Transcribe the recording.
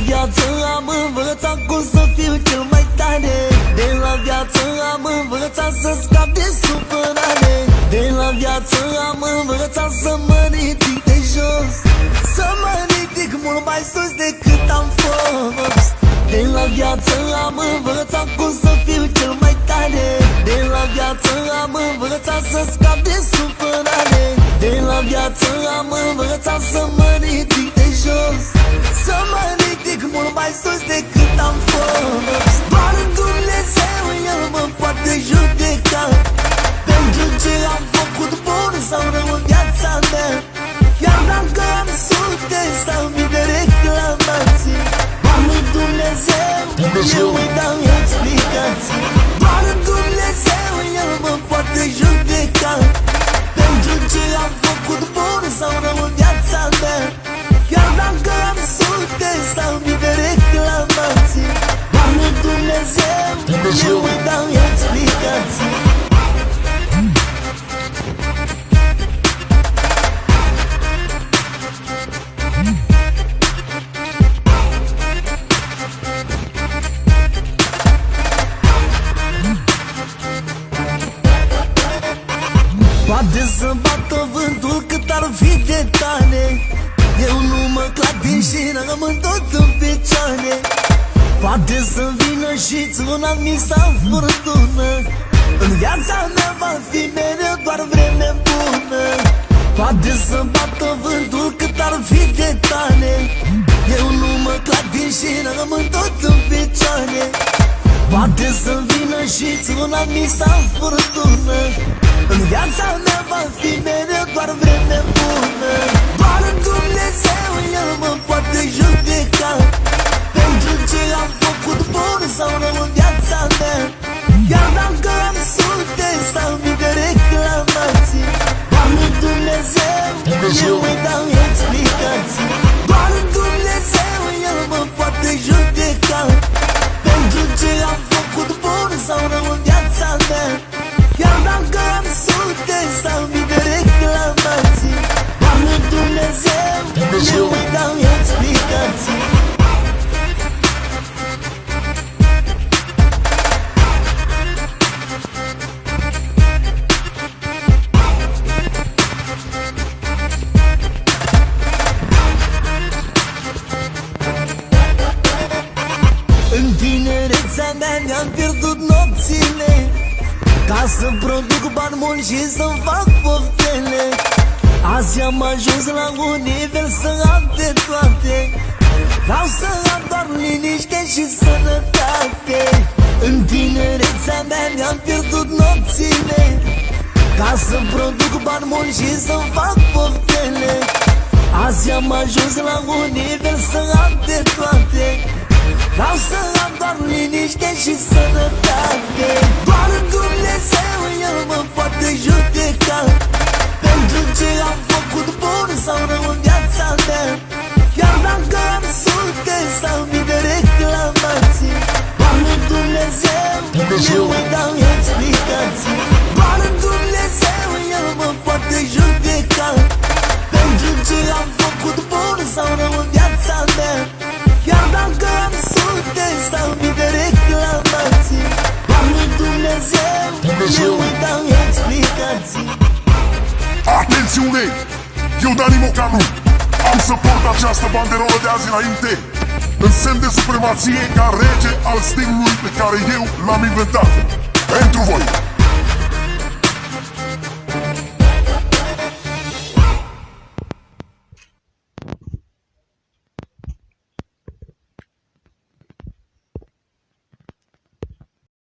viață am învățat cum să fiu cel mai tare. De la viață am învățat să scap de supărare. De la viață am învățat să mă ridic de jos, să mă ridic mult mai sus decât am fost. De la viață am învățat cum să fiu cel mai tare. De la viață am învățat să scap de supărare. De la viață am învățat să mă ridic de jos, să mă ridic mult mai sus decât am fost. Doar Dumnezeu, El mă poate judeca pentru ce am făcut bun sau rău în viața mea. Chiar dacă am sute sau mii de reclamații, doar lui Dumnezeu eu îi dau explicații. Doar Dumnezeu, El mă poate judeca pentru ce am făcut bun sau rău în viața mea. Chiar dacă am sute sau mii de reclamații, doar lui Dumnezeu eu îi dau explicații. Poate să bată vântul cât ar fi de tare, eu nu mă cladin și rămân tot în picioare. Poate să vină și tsunami sau furtună, în viața mea va fi mereu doar vreme bună. Poate să bată vântul cât ar fi de tare, eu nu mă cladin și rămân tot în picioare. Poate să vină și tsunami sau furtună, în viața mea va fi mereu doar vreme bună. Doar Dumnezeu, El mă poate judeca pentru ce am făcut bun sau rău în viața mea. Chiar dacă am sute sau mii de reclamații, doar lui Dumnezeu eu îi dau explicații. Doar Dumnezeu, El mă poate judeca pentru ce am făcut bun sau rău în viața mea. Chiar dacă am sute sau mii de reclamații, doar lui Dumnezeu eu îi dau explicații. În tinerețea mea mi-am pierdut nopțile ca să produc bani mulți și să-mi fac poftele. Azi am ajuns la un nivel să am de toate, vreau să am doar liniște și sănătate. În tinerețea mea mi-am pierdut nopțile ca să produc bani mulți și să-mi fac poftele. Azi am ajuns la un nivel să am de toate, vreau să am doar liniște și sănătate. Doar Dumnezeu, El mă poate judeca pentru ce am făcut bun sau rău în viața mea. Chiar dacă am sute sau mii de reclamații, doar lui Dumnezeu eu îi dau explicații. Doar Dumnezeu, El mă poate judeca pentru ce am făcut bun sau rău în viața mea. Chiar dacă am sute sau mii de reclamații, doar lui Dumnezeu eu îi dau explicații. Atențiune! Eu, Dani Mocanu, am să port această banderolă de azi înainte în semn de supremație ca rege al stilului pe care eu l-am inventat pentru voi.